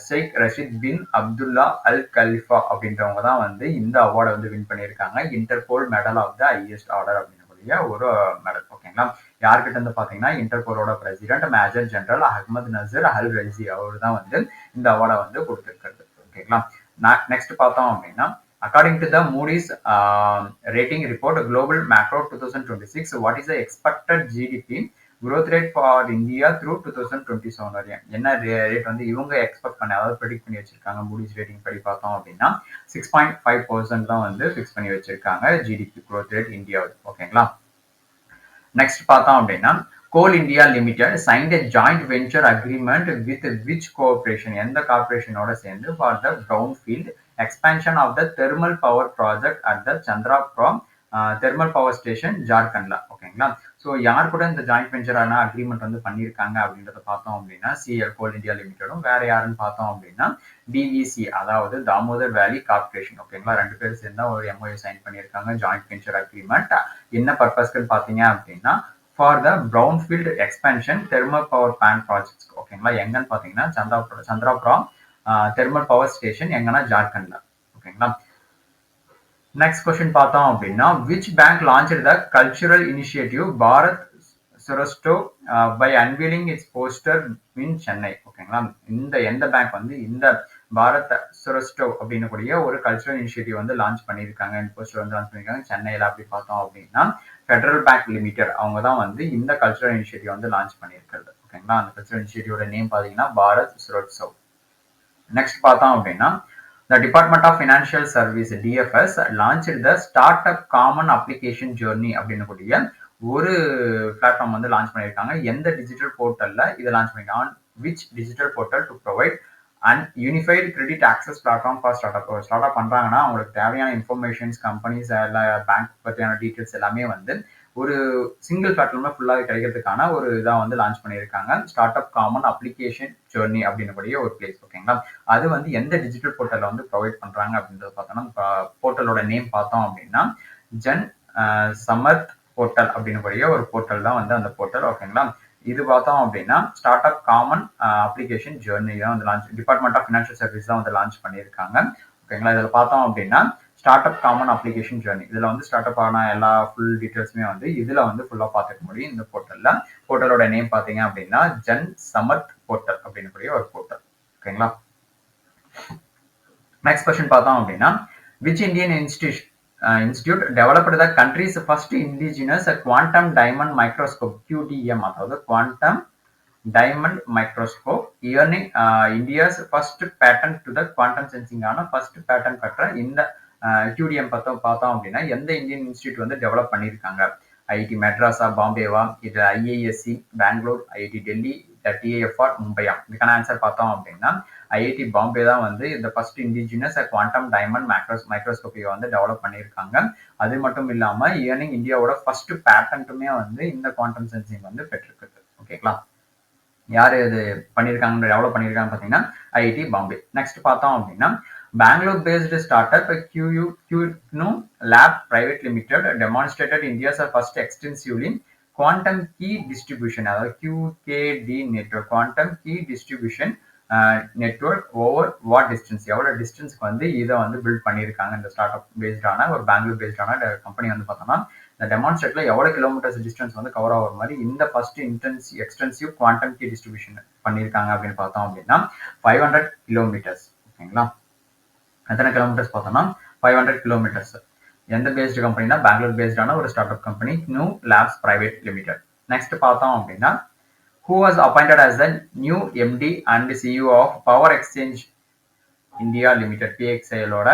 S1: Sheikh Rashid bin Abdullah Al Khalifa அப்படின்றவங்க தான் வந்து இந்த அவார்டை வந்து வின் பண்ணியிருக்காங்க. Interpol medal of the highest order அப்படின்னக்கூடிய ஒரு மெடல். ஓகேங்களா. யார்கிட்ட இருந்து பாத்தீங்கன்னா இன்டர்போலோட president major general Ahmed Naser Al Raisi அவர் தான் வந்து இந்த அவார்டை வந்து கொடுத்திருக்கிறது. ஓகேங்களா. நெக்ஸ்ட் பார்த்தோம் அப்படின்னா according to the Moody's rating report global macro 2026 what is the expected GDP growth rate for India through 2027 வரையும் என்ன ரேட் வந்து இவங்க எக்ஸ்பெக்ட் பண்ணி அதாவது ப்ரெடிக்ட் பண்ணி வச்சிருக்காங்க மூடிஸ் ரேட்டிங் படி பார்த்தோம் அப்படின்னா 6.5% தான் வந்து ஃபிக்ஸ் பண்ணி வச்சிருக்காங்க ஜிடிபி growth rate இந்தியாவில். ஓகேங்களா. நெக்ஸ்ட் பார்த்தோம் அப்படின்னா Coal India limited signed a joint venture agreement with which corporation எந்த கார்பரேஷனோட சேர்ந்து for the brownfield expansion of the thermal power project at the Chandrapur thermal power station ஜார்க்கண்ட்ல. ஓகேங்களா. ஸோ யார் கூட இந்த ஜாயிண்ட் வெஞ்சரான அக்ரிமெண்ட் வந்து பண்ணியிருக்காங்க அப்படின்றத பார்த்தோம் அப்படின்னா சிஎல் கோல் இந்தியா லிமிடெடும் வேற யாருன்னு பார்த்தோம் அப்படின்னா டிவிசி அதாவது தாமோதர் வேலி கார்பரேஷன். ஓகேங்களா. ரெண்டு பேரும் சேர்ந்தா ஒரு எம்ஓஏ சைன் பண்ணியிருக்காங்க ஜாயிண்ட் வெஞ்சர் அக்ரிமெண்ட். என்ன பர்பஸ்க்குன்னு பார்த்தீங்க அப்படின்னா for the brownfield expansion thermal power plant projects. ஓகேங்களா. எங்கன்னு பார்த்தீங்கன்னா சந்திராபுரம் தெர்மல் பவர் ஸ்டேஷன் எங்கன்னா ஜார்க்கண்ட்ல. ஓகேங்களா. நெக்ஸ்ட் கொஸ்டின் பார்த்தோம் அப்படின்னா which bank launched the cultural initiative Bharat சுரஸ்டோ by unveiling its poster in Chennai. ஓகேங்களா. இந்த எந்த பேங்க் வந்து இந்த பாரத் சுரஸ்டோ அப்படின்னு கூடிய ஒரு கல்ச்சுரல் இனிஷியேட்டிவ் வந்து லான்ச் பண்ணியிருக்காங்க இந்த போஸ்டர் வந்து லான்ச் பண்ணியிருக்காங்க சென்னையில் அப்படி பார்த்தோம் அப்படின்னா ஃபெடரல் பேங்க் லிமிடெட் அவங்க தான் வந்து இந்த கல்ச்சுரல் இனிஷியேட்டிவ் வந்து லான்ச் பண்ணியிருக்கிறது. ஓகேங்களா. அந்த கல்ச்சுரல் இனிஷியேட்டிவோட நேம் பார்த்தீங்கன்னா பாரத் சுரஸ்டோ. நெக்ஸ்ட் பார்த்தோம் அப்படின்னா the Department of Financial Service DFS launched the Startup Common Application Journey அப்படின்னு கூடிய ஒரு பிளாட்ஃபார்ம் வந்து லான்ச் பண்ணியிருக்காங்க. எந்த டிஜிட்டல் போர்ட்டல்ல இதை லான்ச் பண்ணிருக்காங்க which digital portal to provide and unified credit access platform for start up. Start up பண்றாங்கன்னா அவங்களுக்கு தேவையான இன்ஃபர்மேஷன்ஸ் கம்பெனிஸ் எல்லா பேங்க் பற்றியான டீட்டெயில்ஸ் எல்லாமே வந்து ஒரு சிங்கிள் பிளாட்ஃபார்ம்ல ஃபுல்லாக கிடைக்கிறதுக்கான ஒரு இதாக வந்து லான்ச் பண்ணியிருக்காங்க ஸ்டார்ட் அப் காமன் அப்ளிகேஷன் ஜெர்னி அப்படின்னக்கூடிய ஒரு பிளேஸ். ஓகேங்களா. அது வந்து எந்த டிஜிட்டல் போர்ட்டலில் வந்து ப்ரொவைட் பண்ணுறாங்க அப்படின்றத பார்த்தோம்னா போர்ட்டலோட நேம் பார்த்தோம் அப்படின்னா ஜன் சமர்த் போர்ட்டல் அப்படின்னக்கூடிய ஒரு போர்ட்டல் தான் வந்து அந்த போர்ட்டல். ஓகேங்களா. இது பார்த்தோம் அப்படின்னா start up common application journey தான் வந்து launch Department of Financial Service தான் வந்து லான்ச் பண்ணியிருக்காங்க. ஓகேங்களா. இதில் பார்த்தோம் அப்படின்னா start up common application journey இதில் வந்து ஸ்டார்ட் அப் ஆன எல்லா ஃபுல் டீட்டெயில்ஸுமே வந்து இதில் வந்து ஃபுல்லாக பார்த்துக்க முடியும் இந்த போர்ட்டலில். போர்ட்டலோட நேம் பார்த்தீங்க அப்படின்னா ஜன் சமர்த் போர்ட்டல் அப்படின்னு கூடிய ஒரு போர்ட்டல். ஓகேங்களா. நெக்ஸ்ட் கொஸ்டின் பார்த்தோம் அப்படின்னா which Indian institute developed the country's first indigenous quantum diamond microscope QDM அதாவது quantum diamond microscope earning India's first patent to the quantum சென்சிங்கான ஃபர்ஸ்ட் பேட்டன் பெற்ற இந்த QDM பார்த்தோம் அப்படின்னா எந்த இந்தியன் இன்ஸ்டிடியூட் வந்து டெவலப் பண்ணியிருக்காங்க ஐஐடி மெட்ராஸா பாம்பேவா இது IISc Bangalore IIT Delhi TIFR மும்பையா. இதுக்கான ஆன்சர் பார்த்தோம் அப்படின்னா ஐஐடி பாம்பே தான் வந்து இந்த ஃபர்ஸ்ட் இண்டிஜினஸ் குவாண்டம் டைமண்ட் மைக்ரோஸ்கோப்பியை வந்து டெவலப் பண்ணியிருக்காங்க. அது மட்டும் இல்லாம இயர்னிங் இந்தியாவோட ஃபர்ஸ்ட் பேட்டன்ட்டுமே வந்து இந்த குவாண்டம் சென்சிங் வந்து பெற்றிருக்குது. ஓகேங்களா. யார் இது பண்ணியிருக்காங்க டெவலப் பண்ணியிருக்காங்க பார்த்தீங்கன்னா ஐஐடி பாம்பே. நெக்ஸ்ட் பார்த்தோம் அப்படின்னா Bangalore based startup QNU Lab Private Limited demonstrated India's first extensively quantum key distribution அதாவது QKD network quantum key distribution network over what distance எவ்வளோ டிஸ்டன்ஸ்க்கு வந்து இதை வந்து பில்ட் பண்ணியிருக்காங்க இந்த ஸ்டார்ட் அப் பேஸ்டான ஒரு பெங்களூர் பேஸ்டான கம்பெனி வந்து பார்த்தோம்னா இந்த டெமான்ஸ்ட்ரேட்ல எவ்வளோ கிலோமீட்டர்ஸ் டிஸ்டன்ஸ் வந்து கவர் ஆகிற மாதிரி இந்த first extensive quantum key distribution பண்ணியிருக்காங்க அப்படின்னு பார்த்தோம் அப்படின்னா 500 கிலோமீட்டர்ஸ். ஓகேங்களா. எத்தனை கிலோமீட்டர்ஸ் பார்த்தோம்னா 500 கிலோமீட்டர்ஸ். எந்த பேஸ்டு கம்பெனினா பெங்களூர் பேஸ்டான ஒரு start up company QNU Labs Private Limited. Next பார்த்தோம் அப்படின்னா who was appointed as the new MD and CEO of Power Exchange India Limited PXIL ஓட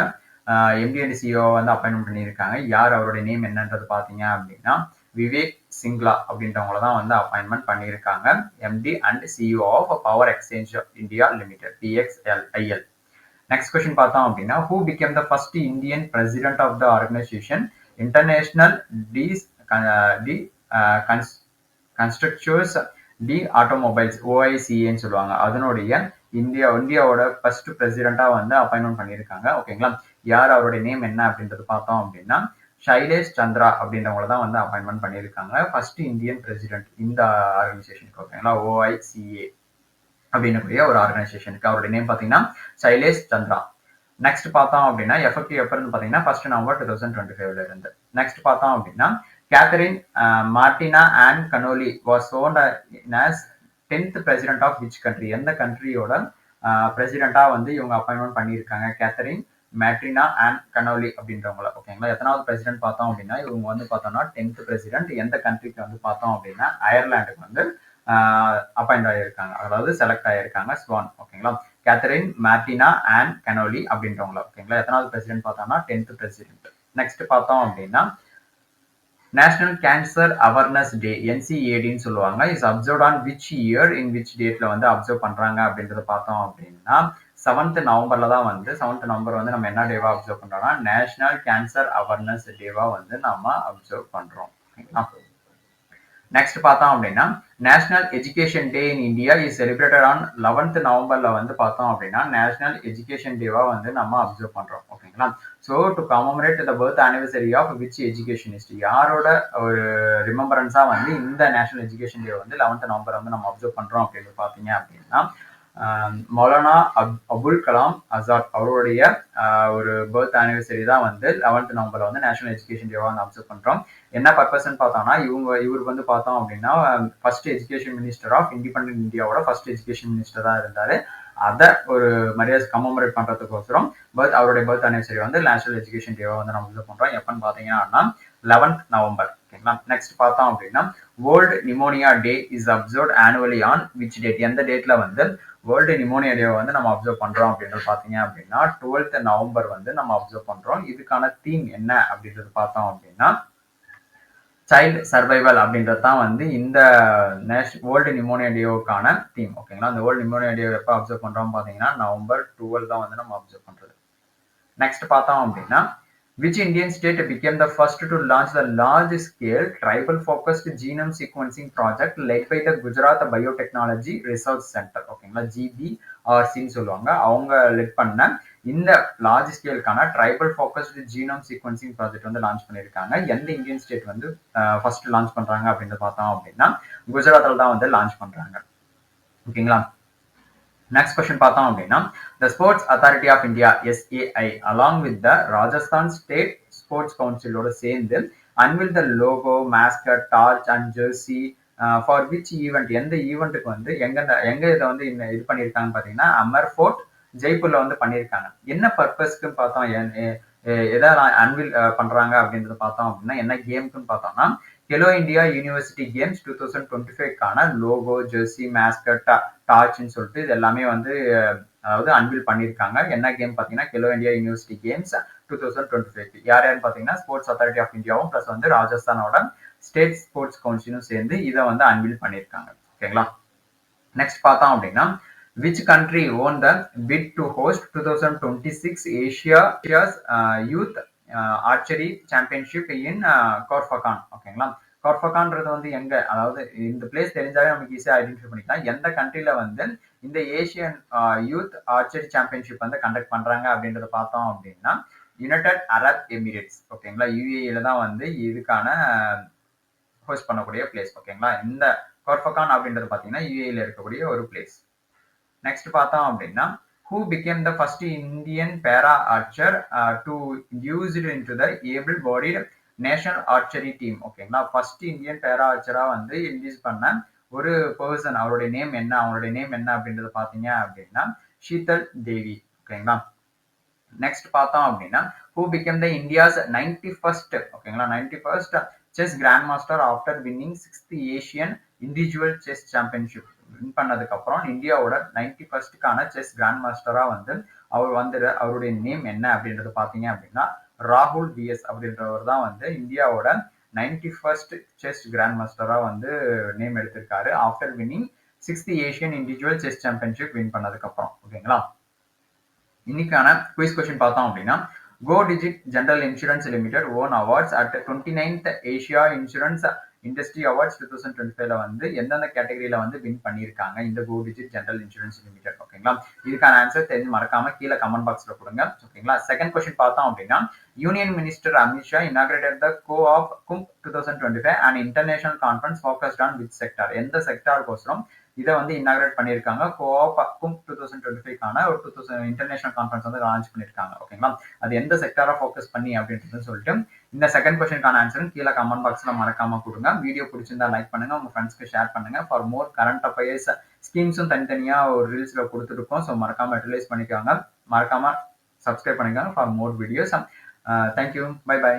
S1: MD and CEO வந்து அப்பாயின்மெண்ட் பண்ணியிருக்காங்க. யார் அவருடைய நேம் என்னன்றது பார்த்தீங்க அப்படின்னா விவேக் சிங்லா அப்படின்றவங்கள தான் வந்து அப்பாயின்மெண்ட் பண்ணியிருக்காங்க MD and CEO of Power Exchange India Limited PXIL. Next question பார்த்தோம் அப்படின்னா who became the first Indian president of the organization International Constructors டி ஆட்டோமொபைல்ஸ் OICAன்னு சொல்லுவாங்க அதனுடைய இந்தியாவோட ஃபர்ஸ்ட் பிரசிடென்ட்டா வந்து அப்பாயின்மெண்ட் பண்ணியிருக்காங்க. ஓகேங்களா? யார் அவருடைய நேம் என்ன அப்படின்றது பார்த்தோம் அப்படின்னா ஷைலேஷ் சந்திரா அப்படின்றவங்கள தான் வந்து அப்பாயின்மெண்ட் பண்ணியிருக்காங்க. ஃபர்ஸ்ட் இந்தியன் பிரசிடென்ட் இந்த ஆர்கனைசேஷனுக்கு. ஓகேங்களா? OICA அப்படின்னு ஒரு ஆர்கனைசேஷனுக்கு அவருடைய நேம் பார்த்தீங்கன்னா சைலேஷ் சந்திரா. நெக்ஸ்ட் பார்த்தோம் அப்படின்னா எஃபெக்டிவ் எப்போ இருந்து பார்த்தீங்கன்னா 1 நவம்பர் 2025 இருந்து. நெக்ஸ்ட் பார்த்தோம் அப்படின்னா Catherine Martina and Connolly was ஓன்ட் as 10th president of which country, எந்த கண்ட்ரியோட பிரசிடென்ட்டா வந்து இவங்க அப்பாயின்மெண்ட் பண்ணியிருக்காங்க கேத்தரின் மேட்ரினா அண்ட் கனோலி அப்படின்றவங்கள. ஓகேங்களா? எத்தனாவது பிரசிடென்ட் பார்த்தோம் அப்படின்னா இவங்க வந்து பார்த்தோம்னா 10th பிரசிடென்ட். எந்த கண்ட்ரிக்கு வந்து பார்த்தோம் அப்படின்னா அயர்லாண்டுக்கு வந்து அப்பாயிண்ட் ஆகியிருக்காங்க, அதாவது செலக்ட் ஆகியிருக்காங்க ஸ்வான். ஓகேங்களா? கேத்தரின் மார்டினா அண்ட் கனோலி அப்படின்றவங்கள. ஓகேங்களா? எத்தனாவது பிரசிடென்ட் பார்த்தோம்னா 10th பிரசிடென்ட். நெக்ஸ்ட் பார்த்தோம் அப்படின்னா நேஷனல் கேன்சர் அவேர்னஸ் டே NCADன்னு சொல்லுவாங்க. Is observe on which year in which டேட்ல வந்து அப்சர்வ் பண்றாங்க அப்படின்றத பார்த்தோம் அப்படின்னா 7th நவம்பர்ல தான் வந்து 7th நவம்பர் வந்து நம்ம என்ன டேவா அப்சர்வ் பண்றோம்னா நேஷனல் கேன்சர் அவேர்னஸ் டேவா வந்து நம்ம அப்சர்வ் பண்றோம். ஓகேங்களா? நெக்ஸ்ட் பார்த்தோம் அப்படின்னா national education day in India is celebrated on 11th நவம்பர்ல வந்து பார்த்தோம் அப்படின்னா நேஷனல் எஜுகேஷன் டேவா வந்து நம்ம அப்சர்வ் பண்றோம். ஓகேங்களா? So to commemorate the birth anniversary of which educationist, யாரோட ஒரு ரிமெம்பரன்ஸா வந்து இந்த நேஷனல் எஜுகேஷன் டே வந்து 11th நவம்பர் வந்து நம்ம அப்சர்வ் பண்றோம் அப்படின்னு பார்த்தீங்க அப்படின்னா மௌலானா அபுல் கலாம் ஆசாத் அவருடைய ஒரு பர்த் ஆனிவர்சரி தான் வந்து 11th நவம்பர்ல வந்து நேஷனல் எஜுகேஷன் டேவா வந்து அப்சர்வ் பண்றோம். என்ன பர்பஸ்ன்னு பார்த்தோம்னா இவர் வந்து பார்த்தோம் அப்படின்னா first education minister of independent இந்தியாவோட ஃபர்ஸ்ட் எஜுகேஷன் மினிஸ்டர் தான் இருந்தாரு. அதை ஒரு மரியாதை கமமரேட் பண்றதுக்கோசரம் அவருடைய பர்த் ஆனிவர்சரி வந்து நேஷனல் எஜுகேஷன் டேவா வந்து நம்ம அப்சர்வ் பண்றோம். எப்பன்னு பாத்தீங்கன்னா 11th நவம்பர். ஓகேங்களா? நெக்ஸ்ட் பார்த்தோம் அப்படின்னா world pneumonia day is observe annually on which date, எந்த டேட்ல வந்து வேர்ல்டு நிமோனியா டே வந்து நம்ம அப்சர்வ் பண்றோம் அப்படின்றது பாத்தீங்க அப்படின்னா 12th நவம்பர் வந்து நம்ம அப்சர்வ் பண்றோம். இதுக்கான தீம் என்ன அப்படின்றது பார்த்தோம் அப்படின்னா சைல்டு சர்வைவல் அப்படின்றது தான் வந்து இந்த வேர்ல்டு நிமோனியா டேவுக்கான தீம். ஓகேங்களா? அந்த வேர்ல்டு நிமோனியா டே எப்போ அப்சர்வ் பண்றோம் பாத்தீங்கன்னா நவம்பர் 12 தான் வந்து நம்ம அப்சர்வ் பண்றது. நெக்ஸ்ட் பார்த்தோம் அப்படின்னா which Indian state became the first to launch the large-scale tribal-focused genome sequencing project led by the Gujarat Biotechnology Research Center. ஓகேங்களா? GBRCன்னு சொல்லுவாங்க. அவங்க லெட் பண்ண இந்த லார்ஜ் ஸ்கேலுக்கான tribal focused genome sequencing project வந்து லான்ச் பண்ணியிருக்காங்க. எந்த இந்தியன் ஸ்டேட் வந்து ஃபர்ஸ்ட் லான்ச் பண்றாங்க அப்படின்னு பார்த்தோம் அப்படின்னா குஜராத்தில் தான் வந்து லான்ச் பண்றாங்க. ஓகேங்களா? நெக்ஸ்ட் கொஸ்டின் பார்த்தோம் அப்படின்னா the sports authority of India SAI along with the Rajasthan state sports கவுன்சிலோட சேர்ந்து unveil the logo, mascot, torch and jersey for which event, எந்த ஈவெண்ட்டுக்கு வந்து எங்க இதை வந்து இது பண்ணியிருக்காங்கன்னு பார்த்தீங்கன்னா அமர் ஃபோர்ட் ஜெய்ப்பூர்ல வந்து பண்ணியிருக்காங்க. என்ன பர்பஸ்க்குன்னு பார்த்தோம், எதாவது அன்வில் பண்றாங்க அப்படின்றத பார்த்தோம் அப்படின்னா என்ன கேம்க்குன்னு பார்த்தோம்னா கெலோ இந்தியா யூனிவர்சிட்டி கேம்ஸ் 2025க்கான லோகோ, ஜெர்சி, மாஸ்கட், டார்ச்னு சொல்லிட்டு இது எல்லாமே வந்து அதாவது அன்வில் பண்ணியிருக்காங்க. என்ன கேம் பார்த்தீங்கன்னா கெலோ இந்தியா யூனிவர்சிட்டி கேம்ஸ் 2025. யாருன்னு பார்த்தீங்கன்னா ஸ்போர்ட்ஸ் அத்தாரிட்டி ஆஃப் இந்தியாவும் பிளஸ் வந்து ராஜஸ்தானோட ஸ்டேட் ஸ்போர்ட்ஸ் கவுன்சிலும் சேர்ந்து இதை வந்து அன்வில் பண்ணியிருக்காங்க. ஓகேங்களா? நெக்ஸ்ட் பார்த்தோம் அப்படின்னா which country won the bid to host 2026 Asia's Youth Archery Championship in Corfacan. ஓகேங்களா? கார்ஃபகான்றது வந்து எங்க, அதாவது இந்த பிளேஸ் தெரிஞ்சாலே நமக்கு ஈஸியா ஐடென்டிஃபை பண்ணிக்கலாம். எந்த கண்ட்ரில வந்து இந்த ஏசியன் யூத் ஆர்ச்சரி சாம்பியன்ஷிப் வந்து கண்டக்ட் பண்றாங்க அப்படின்றத பார்த்தோம் அப்படின்னா யுனைடெட் அரப் எமிரேட்ஸ். ஓகேங்களா? UAE தான் வந்து இதுக்கான ஹோஸ்ட் பண்ணக்கூடிய பிளேஸ். ஓகேங்களா? இந்த கார்ஃபகான் அப்படின்றது பாத்தீங்கன்னா UAE இருக்கக்கூடிய ஒரு பிளேஸ். நெக்ஸ்ட் பார்த்தோம் அப்படின்னா who became the first Indian para archer to used into the able bodied national archery team. ஓகேங்களா? ஃபர்ஸ்ட் இந்தியன் பேரா ஆர்ச்சரா வந்து இன்ட்ரடியூஸ் பண்ண ஒரு பர்சன், அவருடைய நேம் என்ன அப்படின்றது பாத்தீங்க அப்படின்னா ஷீதல் தேவி. ஓகேங்களா? நெக்ஸ்ட் பார்த்தோம் அப்படின்னா who became the India's 91st, ஓகேங்களா, 91st chess grand master after winning 6th Asian individual chess championship win பண்ணதுக்கு அப்புறம் இந்தியாவோட 91st செஸ் கிராண்ட் மாஸ்டரா வந்து அவருடைய நேம் என்ன அப்படின்றது பாத்தீங்க அப்படின்னா ராகுல் VS அப்படின்றவர் தான் வந்து இந்தியாவோட 91st செஸ் கிராண்ட் மாஸ்டரா வந்து நேம் எடுத்திருக்காரு after winning 6th Asian individual chess championship win பண்ணதுக்கு அப்புறம். ஓகேங்களா? இன்னைக்கான குயிஸ் கொஸ்டின் பார்த்தோம் அப்படின்னா Go Digit General Insurance Limited won awards at 29th Asia Insurance industry awards 2025ல வந்து எந்தெந்த கேட்டகரியில வந்து வின் பண்ணியிருக்காங்க இந்த Go Digit general insurance limited. ஓகேங்களா, இதுக்கான ஆன்சர் தெரிஞ்சு மறக்காம கீழே கமெண்ட் பாக்ஸ்ல கொடுங்க. ஓகேங்களா, செகண்ட் கொஸ்டின் பார்த்தோம் அப்படின்னா union minister Amit Shah inaugurated the co-op Kumbh 2025 an international conference focused on which sector. எந்த செக்டாருக்கோசரம் இதை வந்து இன்னாகிரேட் பண்ணியிருக்காங்க. கோஆப் கும்ப் 2025க்கான ஒரு இன்டர்நேஷனல் கான்ஃபரன்ஸ் வந்து லான்ச் பண்ணியிருக்காங்க. ஓகேங்களா, அது எந்த செக்டாரை ஃபோக்கஸ் பண்ணி அப்படின்றது சொல்லிட்டு இந்த செகண்ட் கொஸ்டினுக்கான ஆன்சரும் கீழே கமெண்ட் பாக்ஸ்ல மறக்காம கொடுங்க. வீடியோ பிடிச்சிருந்தா லைக் பண்ணுங்க, உங்க ஃப்ரெண்ட்ஸ்க்கு ஷேர் பண்ணுங்க. ஃபார் மோர் கரண்ட் அஃபேர்ஸ் ஸ்கீம்ஸும் தனித்தனியா ஒரு ரீல்ஸ்ல கொடுத்துருக்கோம். ஸோ மறக்காம யூட்டிலைஸ் பண்ணிக்கோங்க. மறக்காம சப்ஸ்கிரைப் பண்ணிக்கோங்க for more videos. Thank you, bye by.